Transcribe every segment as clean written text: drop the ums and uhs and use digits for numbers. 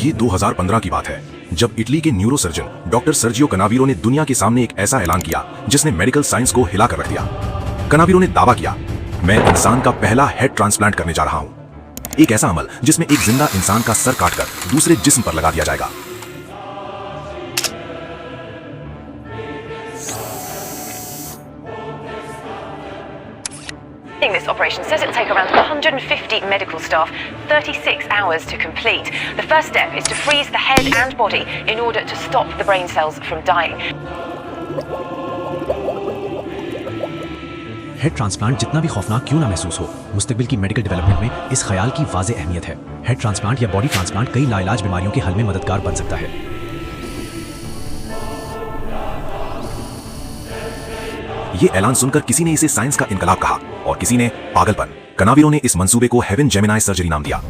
ये 2015 की बात है, जब इटली के न्यूरोसर्जन डॉक्टर सर्जियो कनावीरो ने दुनिया के सामने एक ऐसा ऐलान किया जिसने मेडिकल साइंस को हिलाकर रख दिया। कनावीरो ने दावा किया, मैं इंसान का पहला हेड ट्रांसप्लांट करने जा रहा हूं। एक ऐसा अमल जिसमें एक जिंदा इंसान का सर काटकर दूसरे जिस्म पर लगा दिया जाएगा। This operation says it'll take around 150 medical staff 36 hours to complete. The first step is to freeze the head and body in order to stop the brain cells from dying. Head transplant जितना भी खौफनाक क्यों ना महसूस हो, मुस्तकबिल की medical development में इस ख्याल की वाज़े अहमियत है। हेड ट्रांसप्लांट या बॉडी ट्रांसप्लांट कई लाइलाज बीमारियों के हल में मददगार बन सकता है। ये ऐलान सुनकर किसी ने इसे साइंस का इनकलाब कहा और किसी ने पागलपन। कनावीरो ने इस मंसूबे को हेवन जेमिनाई सर्जरी नाम दिया।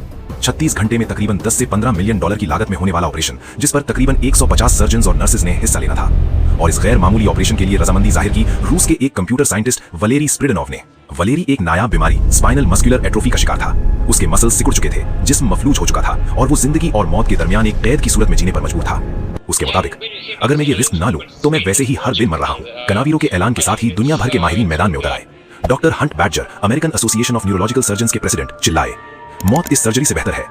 36 घंटे में तकरीबन 10 से 15 मिलियन डॉलर की लागत में होने वाला ऑपरेशन, जिस पर तकरीबन 150 सर्जन और नर्सेज ने हिस्सा लेना था। और इस गैर मामूली ऑपरेशन के लिए रजामंदी जाहिर की रूस के एक कंप्यूटर साइंटिस्ट वलेरी स्प्रिडनोव ने। वलेरी एक नायाब बीमारी स्पाइनल मस्कुलर एट्रोफी का शिकार था। उसके मसल्स सिकुड़ चुके थे, जिस्म मफलूज हो चुका था और वो जिंदगी और मौत के दरमियान एक कैद की सूरत में जीने पर मजबूर था। उसके मुताबिक अगर मैं ये रिस्क ना लूं तो मैं वैसे ही हर दिन मर रहा हूं। कनावीरो के ऐलान के साथ ही दुनिया भर के माहिरीन मैदान में उतर आए। Doctor Hunt Batjer, American Association of Neurological Surgeons के प्रेसिडेंट, चिल्लाए, मौत इस सर्जरी से बेहतर है।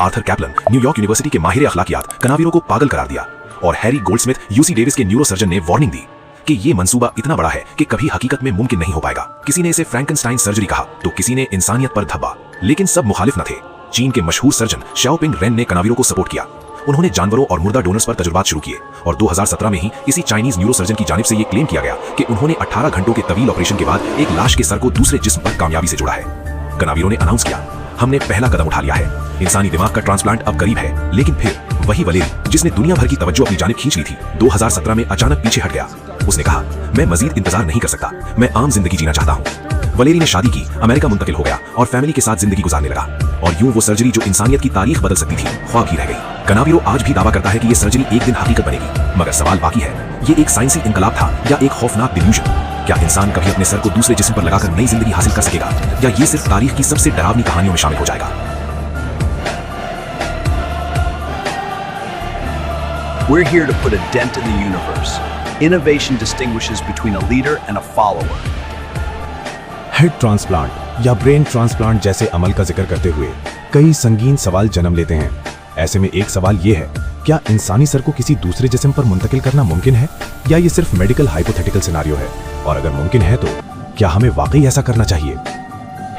आर्थर कैप्लन, न्यूयॉर्क यूनिवर्सिटी के माहिर अखलाकियात, कनावीरो को पागल करार दिया। और हैरी गोल्डस्मिथ, यूसी डेविस के न्यूरोसर्जन ने वार्निंग दी कि ये मंसूबा इतना बड़ा है कि कभी हकीकत में मुमकिन नहीं हो पाएगा। किसी ने इसे फ्रैंकेनस्टाइन सर्जरी कहा तो किसी ने इंसानियत पर धब्बा, लेकिन सब मुखालिफ न थे। चीन के मशहूर सर्जन शाओपिंग रेन ने कनावीरो को सपोर्ट किया। उन्होंने जानवरों और मुर्दा डोनर्स पर तजुर्बात शुरू किए और 2017 में ही इसी चाइनीज न्यूरोसर्जन की जानिब से ये क्लेम किया गया कि उन्होंने 18 घंटों के तवील ऑपरेशन के बाद एक लाश के सर को दूसरे जिस्म पर कामयाबी से जोड़ा है। कनावीरो ने अनाउंस किया, हमने पहला कदम उठा लिया है। इंसानी दिमाग का ट्रांसप्लांट अब करीब है। लेकिन फिर वही वलेरी, जिसने दुनिया भर की तवज्जो अपनी जानिब खींच ली थी, 2017 में अचानक पीछे हट गया। उसने कहा, मैं मजीद इंतजार नहीं कर सकता, मैं आम जिंदगी जीना चाहता हूँ। वलेरी ने शादी की, अमेरिका मुंतकिल हो गया और फैमिली के साथ जिंदगी गुजारने लगा। और यूं वो सर्जरी जो इंसानियत की तारीख बदल सकती थी, ख्वाब ही रह गई। कनावीरो आज भी दावा करता है कि ये सर्जरी एक दिन हकीकत बनेगी, मगर सवाल बाकी है, ये एक साइंसी इनकलाब था या एक खौफनाक डिल्यूजन? क्या इंसान कभी अपने सर को दूसरे जिस्म पर लगाकर नई जिंदगी हासिल कर सकेगा, या ये सिर्फ तारीख की सबसे डरावनी कहानियों में शामिल हो जाएगा? We're here to put a dent in the universe. Innovation distinguishes between a leader and a follower. Head transplant या ब्रेन ट्रांसप्लांट जैसे अमल का जिक्र करते हुए कई संगीन सवाल जन्म लेते हैं। ऐसे में एक सवाल ये है, क्या इंसानी सर को किसी दूसरे जिस्म पर मुंतकिल करना मुमकिन है, या ये सिर्फ मेडिकल हाइपोथेटिकल सिनारियो है? और अगर मुमकिन है तो क्या हमें वाकई ऐसा करना चाहिए?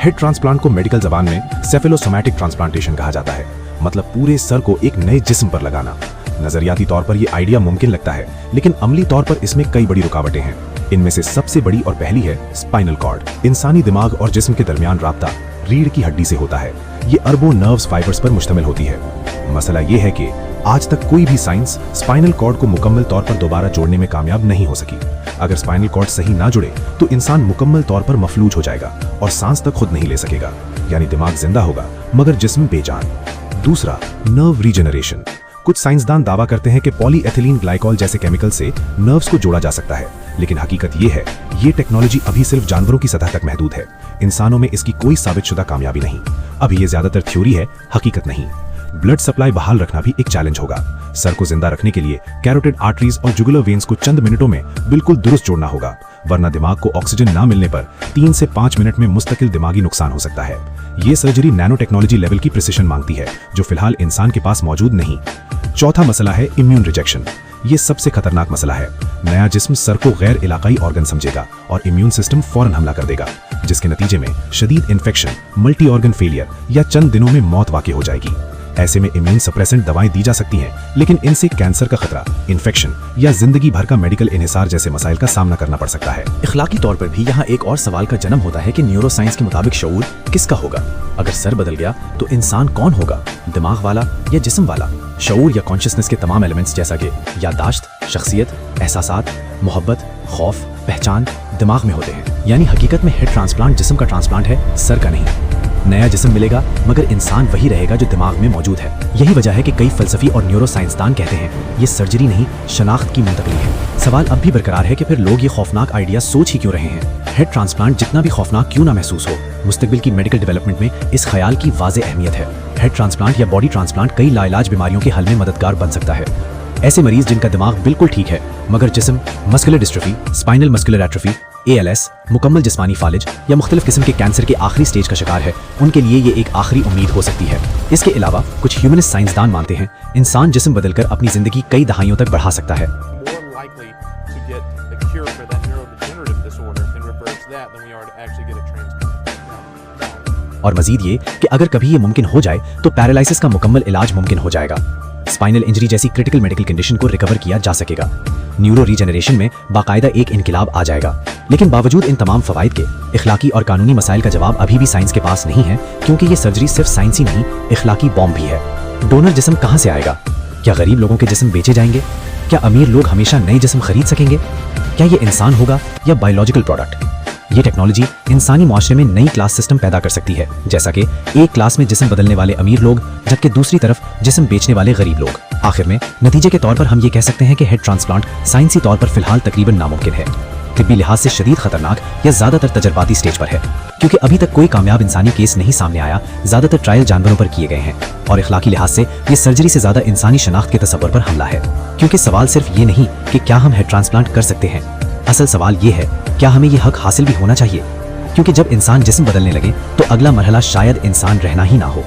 हेड ट्रांसप्लांट को मेडिकल जबान में सेफेलोसोमैटिक ट्रांसप्लांटेशन कहा जाता है, मतलब पूरे सर को एक नए जिस्म पर लगाना। नजरियाती तौर पर यह आइडिया मुमकिन लगता है, लेकिन अमली तौर पर इसमें कई बड़ी रुकावटें हैं। इनमें से सबसे बड़ी और पहली है स्पाइनल कॉर्ड। इंसानी दिमाग और जिस्म के दरमियान राब्ता रीढ़ की हड्डी से होता है। ये अरबों नर्व्स फाइबर्स पर मुश्तमिल होती है। मसला ये है कि आज तक कोई भी साइंस स्पाइनल कॉर्ड को मुकम्मल तौर पर दोबारा जोड़ने में कामयाब नहीं हो सकी। अगर स्पाइनल कॉर्ड सही ना जुड़े तो इंसान मुकम्मल तौर पर मफलूज हो जाएगा और सांस तक खुद नहीं ले सकेगा, यानी दिमाग जिंदा होगा मगर जिस्म बेजान। दूसरा, नर्व रीजनरेशन। कुछ साइंसदान दावा करते हैं कि पॉलीएथिलीन ग्लाइकॉल जैसे केमिकल से नर्व्स को जोड़ा जा सकता है, लेकिन हकीकत ये है, ये टेक्नोलॉजी अभी सिर्फ जानवरों की सतह तक महदूद है। इंसानों में इसकी कोई साबितशुदा कामयाबी नहीं। अभी ये ज्यादातर थ्योरी है, हकीकत नहीं। ब्लड सप्लाई बहाल रखना भी एक चैलेंज होगा। सर को जिंदा रखने के लिए कैरोटिड आर्टरीज और जुगुलर वेन्स को चंद मिनटों में बिल्कुल दुरुस्त जोड़ना होगा, वरना दिमाग को ऑक्सीजन ना मिलने पर 3 से 5 मिनट में मुस्तकिल दिमागी नुकसान हो सकता है। ये सर्जरी नैनो टेक्नोलॉजी लेवल की प्रिसिशन मांगती है, जो फिलहाल इंसान के पास मौजूद नहीं। चौथा मसला है इम्यून रिजेक्शन। ये सबसे खतरनाक मसला है। नया जिस्म सर को गैर इलाकाई ऑर्गन समझेगा और इम्यून सिस्टम फौरन हमला कर देगा, जिसके नतीजे में शदीद इन्फेक्शन, मल्टी ऑर्गन फेलियर या चंद दिनों में मौत वाक़ई हो जाएगी। ऐसे में इम्यून सप्रेसेंट दवाएं दी जा सकती हैं, लेकिन इनसे कैंसर का खतरा, इन्फेक्शन या जिंदगी भर का मेडिकल इन्हिसार जैसे मसाइल का सामना करना पड़ सकता है। इखलाकी तौर पर भी यहाँ एक और सवाल का जन्म होता है कि न्यूरोसाइंस के मुताबिक शऊर किसका होगा? अगर सर बदल गया तो इंसान कौन होगा, दिमाग वाला या जिस्म वाला? शऊर या कॉन्शियसनेस के तमाम एलिमेंट्स जैसा कि यादाश्त, शख्सियत, एहसासात, मोहब्बत, खौफ, पहचान दिमाग में होते हैं। यानी हकीकत में हेड ट्रांसप्लांट जिस्म का ट्रांसप्लांट है, सर का नहीं। नया जिस्म मिलेगा मगर इंसान वही रहेगा जो दिमाग में मौजूद है। यही वजह है कि कई फलसफी और न्यूरो साइंसदान कहते हैं ये सर्जरी नहीं, शनाख्त की मुंतकली है। सवाल अब भी बरकरार है कि फिर लोग ये खौफनाक आइडिया सोच ही क्यों रहे हैं? हेड ट्रांसप्लांट जितना भी खौफनाक क्यों ना महसूस हो, मुस्तकबिल की मेडिकल डेवलपमेंट में इस ख्याल की वाज़ेह अहमियत है। हेड ट्रांसप्लांट या बॉडी ट्रांसप्लांट कई लाइलाज बीमारियों के हल में मददगार बन सकता है। ऐसे मरीज जिनका दिमाग बिल्कुल ठीक है मगर जिस्म muscular dystrophy, spinal muscular atrophy, ALS, मुकम्मल जिस्मानी फालिज या मुख्तलिफ किस्म के कैंसर के आखिरी स्टेज का शिकार है, उनके लिए ये एक आखिरी उम्मीद हो सकती है। इसके अलावा कुछ ह्यूमनिस्ट साइंसदान मानते हैं इंसान जिस्म बदलकर अपनी जिंदगी कई दहाइयों तक बढ़ा सकता है। more likely to get a cure for that neurodegenerative disorder and reverse that than we are to actually get a transplant. और मजीद ये कि अगर कभी ये मुमकिन हो जाए तो पैरालिसिस का मुकम्मल इलाज मुमकिन हो जाएगा। स्पाइनल इंजरी जैसी क्रिटिकल मेडिकल कंडीशन को रिकवर किया जा सकेगा। न्यूरो रीजनरेशन में बाकायदा एक इनकिलाब आ जाएगा। लेकिन बावजूद इन तमाम फवाइद के इखलाकी और कानूनी मसाइल का जवाब अभी भी साइंस के पास नहीं है, क्योंकि ये सर्जरी सिर्फ साइंसी नहीं इखलाकी बॉम्ब भी है। डोनर जिस्म कहाँ से आएगा? क्या गरीब लोगों के जिस्म बेचे जाएंगे? क्या अमीर लोग हमेशा नए जिस्म खरीद सकेंगे? क्या ये इंसान होगा या बायोलॉजिकल प्रोडक्ट? ये टेक्नोलॉजी इंसानी माशरे में नई क्लास सिस्टम पैदा कर सकती है, जैसा कि एक क्लास में जिस्म बदलने वाले अमीर लोग जबकि दूसरी तरफ जिस्म बेचने वाले गरीब लोग। आखिर में नतीजे के तौर पर हम ये कह सकते हैं कि हेड ट्रांसप्लांट साइंसी तौर पर फिलहाल तकरीबन नामुमकिन है। तिब्बी लिहाज से शदीद खतरनाक या ज्यादातर तजर्बाती स्टेज पर है, क्योंकि अभी तक कोई कामयाब इंसानी केस नहीं सामने आया। ज्यादातर ट्रायल जानवरों पर किए गए हैं और इखलाकी लिहाज से ये सर्जरी से ज्यादा इंसानी शनाख्त के तसव्वुर पर हमला है। क्योंकि सवाल सिर्फ ये नहीं कि क्या हम हेड ट्रांसप्लांट कर सकते हैं, असल सवाल ये है क्या हमें ये हक हासिल भी होना चाहिए। क्योंकि जब इंसान जिस्म बदलने लगे तो अगला मरहला शायद इंसान रहना ही ना हो।